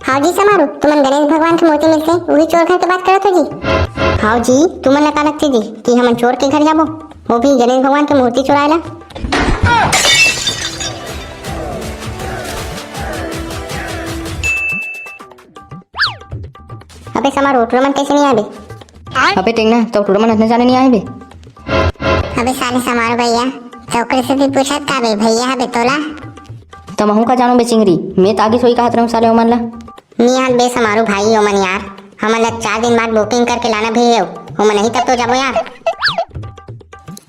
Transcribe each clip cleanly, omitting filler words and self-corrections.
हाँ जी समारू, तुमन गणेश भगवान की मूर्ति मिलते वही चोर घर के बात करत हो जी। हाँ जी, तुमन का लगती जी कि हमन चोर के घर जाबो, वो भी गणेश भगवान की मूर्ति चुराएला। अबे समारू, तुमन कैसे नहीं आबे? अबे टेंगना तो तुरमन हथने जाने नहीं आए बे। अबे साले समारू भैया, चौकड़ी से भी पूछत का बे भैया हबे तोला? तो महू का जानो बे चिंगरी, मैं तागी सोई कहत रहूं साले ओमन ला। नियाल बे समारू भाई ओमन यार, हमन ला 4 दिन बाद बुकिंग करके लाना भी है, ओमन नहीं तब तो जाबो यार।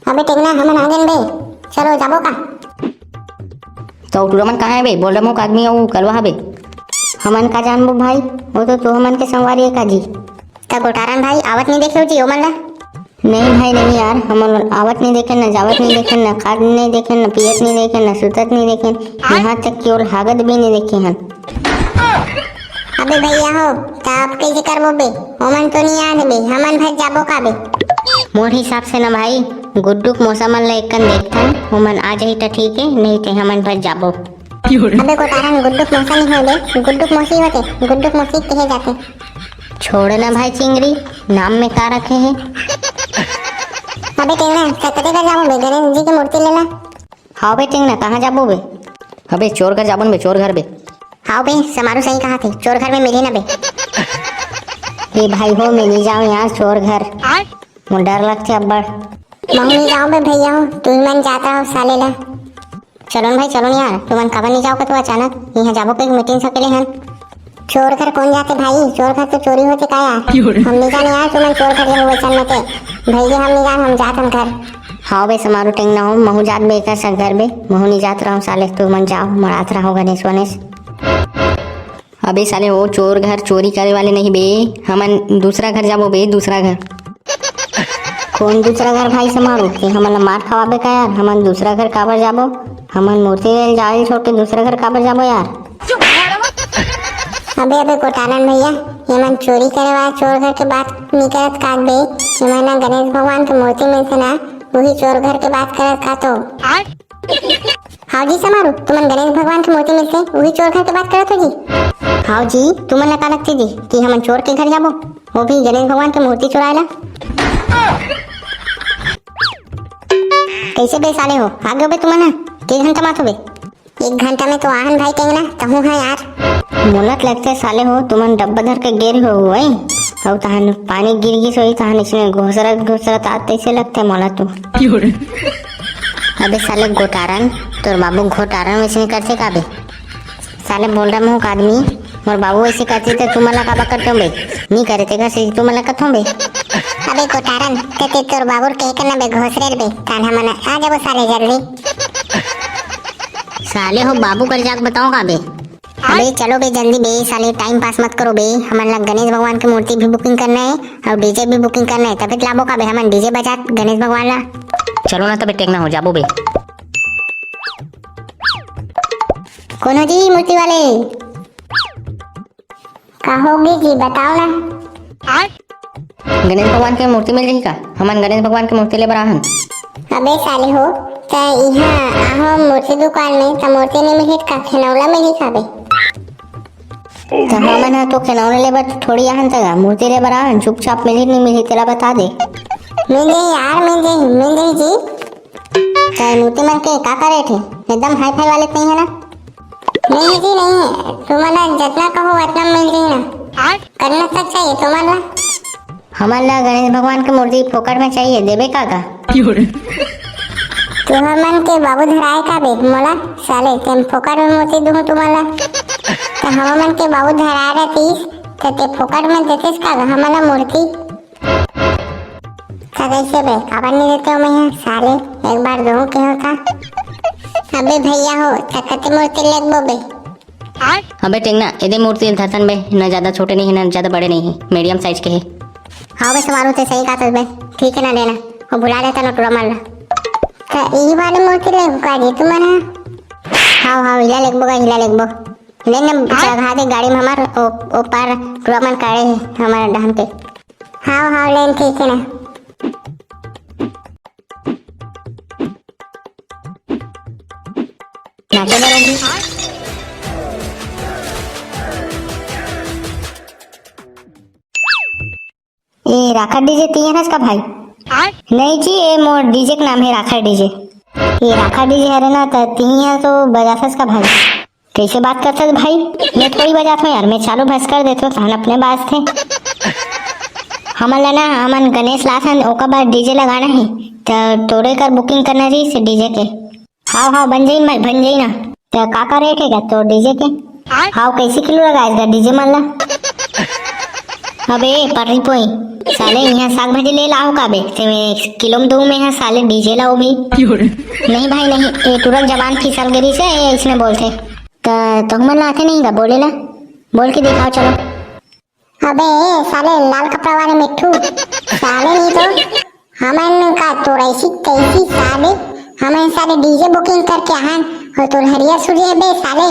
अबे टेंगना हमन आ गए बे, चलो जाबो का? तो तुरमन कहाँ है बे? बोल रहा हूँ आदमी वो कलवा है बे। हमन का जानबो भाई, वो तो हमन के संगवारी है का जी। तब गोटारन भाई आवत नहीं देखे जी ओमन ला? नहीं भाई नहीं यार, हम आवत नहीं देखे न जावत नहीं देखे न खाद नहीं देखे न पियत नहीं देखे न सुतत नहीं देखे, यहाँ तक कि और हागत भी नहीं देखे हन। अबे भैया हो तब कैसे करबो बे? ओमन तो नहीं आने बे, हमन भाई जाबो का बे? मोर हिसाब से न भाई गुड्डुक मौसम ला एकन देखथन, ओमन आ जाही त ठीक है, नहीं ते हमन भर जाबो। अबे गोटारन गुड्डुक मौसा नहीं है बे, गुड्डुक मौसी होते, गुड्डुक मौसी कहे जाते। छोड़ ना भाई चिंगरी, नाम में का रखे हैं। अबे टेंगना कते का जाबो बे, गणेश जी की मूर्ति लेला? हाँ बे टेंगना कहाँ जाबो बे? अबे चोर घर जाबन बे, चोर घर बे। हाँ बे समारू सही कहा थे, चोर घर में मिली ना बे। ए भाई हो मैं नहीं जाऊँ यार चोर घर, मुझे डर लगते अब्बड़। मैं नहीं जाऊँ बे भैया हो, तू ही मन जाता हो साले ला। चलो भाई चलो यार, तुमन कब नहीं जाओगे तो अचानक यहाँ जाबो पे मीटिंग सकेले हन। चोर घर कौन जाते भाई, चोर घर तो चोरी होते का यार। हम नहीं जाने यार, तुमन चोर घर जाओ वचन में ते भैया, हम नहीं जान, हम जात हम घर। हाँ बे समारू टेंगना हो, महू जात बे कर सक घर बे, महू नहीं जात रहा साले, तू मन जाओ मरात रहो गणेश वनेश। अबे साले वो चोर घर चोरी करे वाले नहीं बे, हमन दूसरा घर जाबो बे, दूसरा घर। कौन दूसरा घर भाई समारू, कि हमन मार खवाबे का यार? हमन दूसरा घर काबर जाबो? हमन मूर्ति ले जाए छोड़ के दूसरा घर काबर जाबो यार? अबे अबे गोटारन भैया, हमन चोरी करे वाला चोर घर के बात नहीं करत का बे, हमन गणेश भगवान की मूर्ति मिलते ना, वही चोर घर के बात करत का तो। हाँ जी समारू, तुमन गणेश भगवान की मूर्ति मिलते वही चोर घर के बात करत हो जी। हाँ जी, तुमन लगा लगती जी कि हमन चोर के घर जाबो, वो भी गणेश भगवान की मूर्ति चुराएला। कैसे बे साले हो, आ गए बे तुमन? 1 घंटा मात हो बे? 1 घंटा में तो आहन भाई टेंगना, कहूँ है यार। मोलत लगते साले हो, तुमन डब्बा धर के गिर हो वही, और तहन पानी गिर गई सोई, तहन इसमें घुसरत घुसरत आते से लगते मोला तू। अबे साले गोटारन, तोर बाबू घोटारन वैसे नहीं करते का बे? साले बोल रहा हूँ आदमी, मोर बाबू ऐसे करते तो तुम मला काबा करते हो बे? नहीं करे थे कैसे तुम मला कथो बे? अबे गोटारन ते तोर बाबूर कहे करना बे घोसरे बे, कान हमन आ जाबो साले जल्दी। साले हो बाबू कर जाके बताओ का बे? अबे चलो बे जल्दी बे, साले टाइम पास मत करो बे, हमन ला गणेश भगवान की मूर्ति भी बुकिंग करना है और डीजे भी बुकिंग करना है, तभी लाबो का बे, हमन डीजे बजा गणेश भगवान ला। चलो ना तबे टेंगना हो जाबो बे। कौन हो जी मूर्ति वाले? कहोगे जी बताओ ना। गणेश भगवान की मूर्ति मिल रही का? हमन गणेश भगवान की मूर्ति ले बराहन। अबे साले हो त यहाँ आहो मूर्ति दुकान में, त मूर्ति नहीं मिली का खिनौला मिली का बे? तो हमन तो खिलौने ले बर थोड़ी आहन तगा, मूर्ति ले बराहन, चुपचाप मिली नहीं मिली तेरा बता दे। मिल जाई यार, मिल जाई जी। चाहे मूर्ति मन के का करे थे, एकदम हाई फाई वाले नहीं है ना? नहीं जी नहीं है, तुम्हारा जितना कहो उतना मिल जाई ना, करना तक चाहिए तुम्हारा। हमन ला गणेश भगवान की मूर्ति फोकट में चाहिए, देबे का? तुम्हार मन के बाबू धराए का बे मोला, साले तेम फोकट में मूर्ति दूँ तुम्हारा? तो हम मन के बाबू धराए रहतीस तो ते फोकट में देतीस का हमारा मूर्ति? कैसे बे काबर नहीं देते हो मैं साले, एक बार दूँ के होता। अबे भैया हो तकते मूर्ति लगबो बे? अबे टेंगना एदे मूर्ति धरतन बे, न ज्यादा छोटे नहीं है न ज्यादा बड़े नहीं है, मीडियम साइज के है। हाँ बे समारू ते सही कहा बे, ठीक है ना लेना, वो भुला देता ना टुरा मारना। तो ये वाली मूर्ति ले का जी तुम्हारा? हाँ हाँ हिला लेगबो का, हिला लेगबो ले न जगह दे गाड़ी में हमार ओ पार टुरा मन काड़े है हमारा डहन पे। हाँ हाँ लेन ठीक है ना। नाचे बरोगी राखा डीजे तीन का भाई नहीं जी, ये मोर डीजे का नाम है राखा डीजे। ये राखा डीजे है ना, तो तीन तो बजासस का भाई। कैसे बात करते भाई, मैं थोड़ी बजाता हूँ यार, मैं चालू भस कर देते हो अपने बात थे। हमन ना हमन गणेश लासन ओका बाद डीजे लगाना है, तो तोड़े कर बुकिंग करना रही से डीजे के। हाँ हाँ बन जाई भाई, बन जाई ना। तो का रेट है क्या तो डीजे के? हाँ कैसे किलो लगाएगा डीजे मान ला? अबे परी पोई साले यहाँ साग भाजी ले लाओ का बे, ते किलो में दो में है साले डीजे लाओ भी। नहीं भाई नहीं, ये तुरंत जबान फिसल गिरी से इसने बोलते तो मन आते नहीं का बोले ला, बोल के दिखाओ चलो। अबे साले लाल कपड़ा वाले मिट्टू साले, नहीं तो हमन का तो ऐसी कैसी साले, हमन साले डीजे बुकिंग करके आहान और तो हरियर सूर्य बे साले,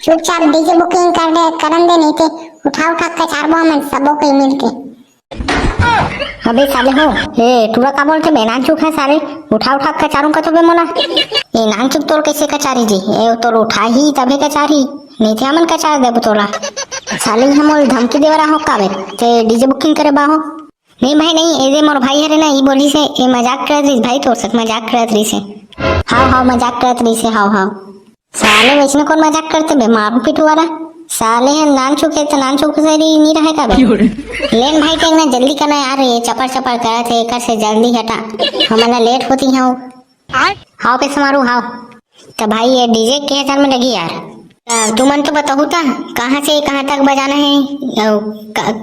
चुपचाप डीजे बुकिंग कर दे करन दे, नहीं थे उठा उठा के चार मन सबो कोई मिलके। अबे साले हो ए टूरा का बोलते बे नान चुक है साले, उठा उठा के चारों का तो बे मोला ए नान चुक तोर कैसे कचारी जी, ए तो उठा ही तबे कचारी, नहीं थे हमन कचार दे तोला साले। हम धमकी देवरा हो का बे ते डीजे बुकिंग करे बाहो? नहीं भाई नहीं, ए जे मोर भाई हरे ना, ई बोली से ए मजाक करत रही भाई, तोर सक मजाक करत रही से। हाँ हाँ मजाक करत रही से, हाँ हाँ साले वैसे कौन मजाक करते बे, मारू पीटू वाला साले हैं। नान चुके तो नान चुके से नहीं रहे का बे। लेन भाई टेंगना जल्दी करना यार, ये चपर चपर करत है, एक से जल्दी हटा, हमारा लेट होती है। हाउ पैसे मारू हाउ? तो भाई ये डीजे के हजार में लगी यार, तुमन तो बताओ था कहाँ से कहाँ तक बजाना है,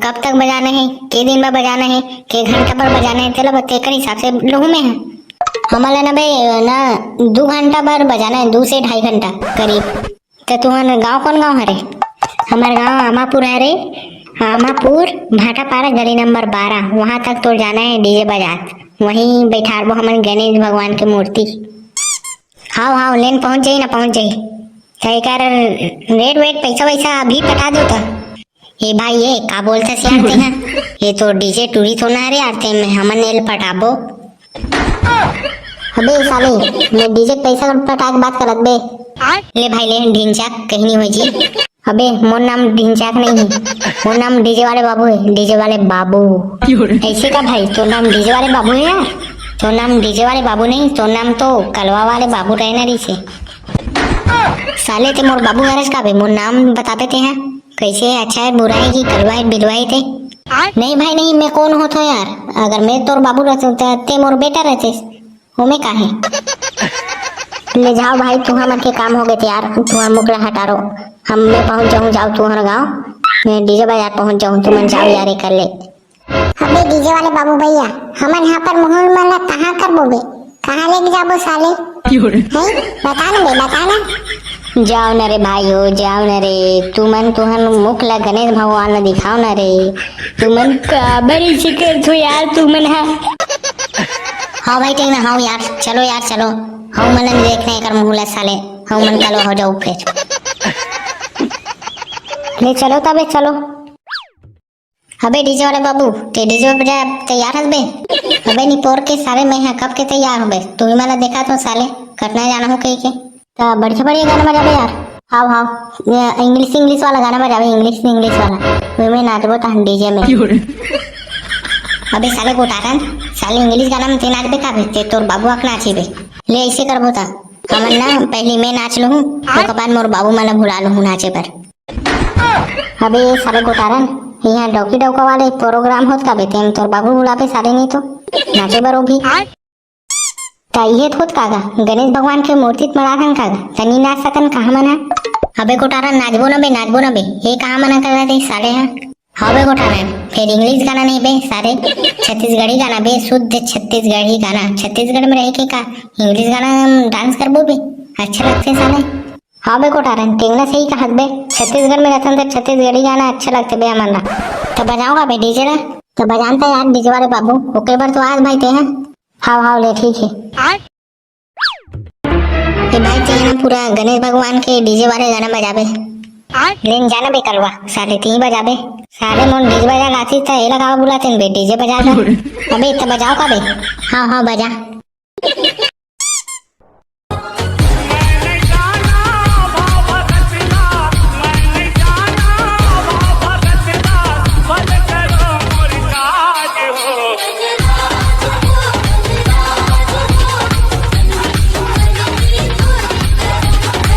कब तक बजाना है, के दिन में बजाना है, के घंटा पर बजाना है, चलो बते कर हिसाब से लोगों में है। हमारा ना भाई ना 2 घंटा पर बजाना है, 2 से 2.5 घंटा करीब। तो तुम्हारा गांव कौन गांव है रे? हमारा गांव आमापुर है रे, आमापुर भाटापारा गली नंबर 12, वहां तक तो जाना है डीजे बजात, वहीं बैठा वो हमारे गणेश भगवान की मूर्ति। हाँ हाँ लेन पहुंच जाई ना, पहुंच जाई सही कर, रेट वेट पैसा वैसा अभी कटा दो तो। ये भाई ये का बोलते से यार हैं, ये तो डीजे टूरी तो ना रे आते में हमन नेल पटाबो। अबे साले मैं डीजे पैसा पटा के बात करत बे, ले भाई ले ढिंचाक कहीं नहीं हुई जी। अबे मोर नाम ढिंचाक नहीं है, मोर नाम डीजे वाले बाबू है, डीजे वाले बाबू। ऐसे का भाई तो नाम डीजे वाले बाबू है यार, तो नाम डीजे वाले बाबू नहीं, तो नाम तो कलवा वाले बाबू रहना रही से साले। ते मोर बाबू हरस का बे, मोर नाम बताते थे हैं कैसे, अच्छा है बुरा है कि कलवा है बिलवाई थे? नहीं भाई नहीं, मैं कौन होता यार, अगर मैं तोर बाबू रहते ते मोर बेटा रहते हो, मैं काहे? ले जाओ भाई तुम्हारा के काम हो गए थे यार, तुम्हारा मुकला हटा रो, हम मैं पहुंच जाऊं, जाओ तुम्हारा गाँव, मैं डीजे बाजार पहुंच जाऊं, तुम जाओ यार कर ले। अबे डीजे वाले बाबू भैया, हमन यहाँ पर मोहन माला कहाँ कर बोबे, कहाँ लेके जाबो साले हैं? बता ना बे, बता ना। जाओ न रे भाई हो, जाओ न रे, तुमन तुहन मुख ला गणेश भगवान ने दिखाओ न रे, तुमन का बड़ी शिकर थो यार तुमन है। हाँ भाई ठीक ना, हाँ यार चलो यार चलो, हाँ मन देखने कर मुहला साले, हाँ मन चलो हो जाओ फिर ले चलो तबे चलो। अबे डीजे वाले बाबू ते डीजे बजा तैयार हस बे? अबे नहीं पोर के सारे मैं है कब के तैयार हो बे, तू मैंने देखा तो साले कटना जाना हो कहीं के, तो बढ़िया बढ़िया गाना बजाबे यार। हाँ हाँ इंग्लिश वाला गाना बजाबे, इंग्लिश वाला वो मैं नाचबो था डीजे में। अबे साले गोटारन साले इंग्लिश गाना में ते नाचबे का बे, ते तोर बाबू आक नाची बे, ले ऐसे करबो था हमन ना पहले मैं नाच लूँ, उसके बाद मोर बाबू मला भुला लूँ नाचे पर। अबे साले गोटारन यहाँ डौकी डौका वाले प्रोग्राम होत का बे, तेम तोर बाबू बुलाबे सारे नहीं तो नाचे बरो भी ये होत कागा, गणेश भगवान के मूर्ति मराथन कागा तनी नाच सकन कहा मना? अबे गोटारा नाचबो न बे, ये कहा मना कर रहे साले हैं? हाँ बे गोटारा फिर इंग्लिश गाना नहीं बे सारे, छत्तीसगढ़ी गाना बे, शुद्ध छत्तीसगढ़ी गाना, छत्तीसगढ़ में रह के का इंग्लिश गाना डांस करबो बे, अच्छा लगते साले। हाँ बे गोटारा टेंगना सही कहा बे, छत्तीसगढ़ में रहते तो छत्तीसगढ़ी गाना अच्छा लगते बे हमारा, तो बजाओगा बे डीजे ला? तो बजानता यार डीजे वाले बाबू, ओके बार तो आज भाई ते हैं। हाँ हाँ ले ठीक है भाई ते ना पूरा गणेश भगवान के डीजे वाले गाना बजाबे, लेन जाना बे करवा साले 3 बजाबे, साले मोन डीजे बजा लाती था ये लगावा बुलाते बे डीजे बजा ला। अबे इतना बजाओ का बे? हाँ हाँ बजा।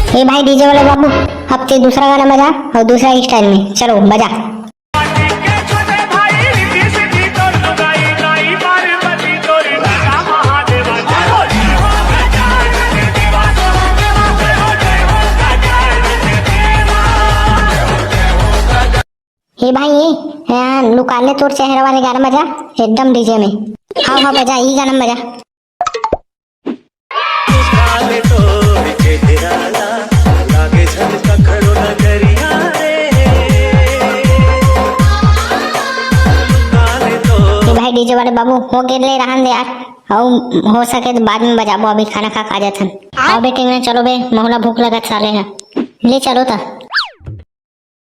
ए भाई डीजे वाले बाबू, अब ते दूसरा गाना बजा और दूसरा स्टाइल में, चलो बजा। हे भाई ये लुकाले तोर चेहरा वाले गाना बजा एकदम डीजे में। हाँ हाँ बजा, ये गाना बजा। भाई डीजे वाले बाबू हो गए ले रहन दे यार, और हो सके तो बाद में बजाबो, अभी खाना खा जाथन। आओ बेटे चलो बे, मोहला भूख लगत साले है, ले चलो ता।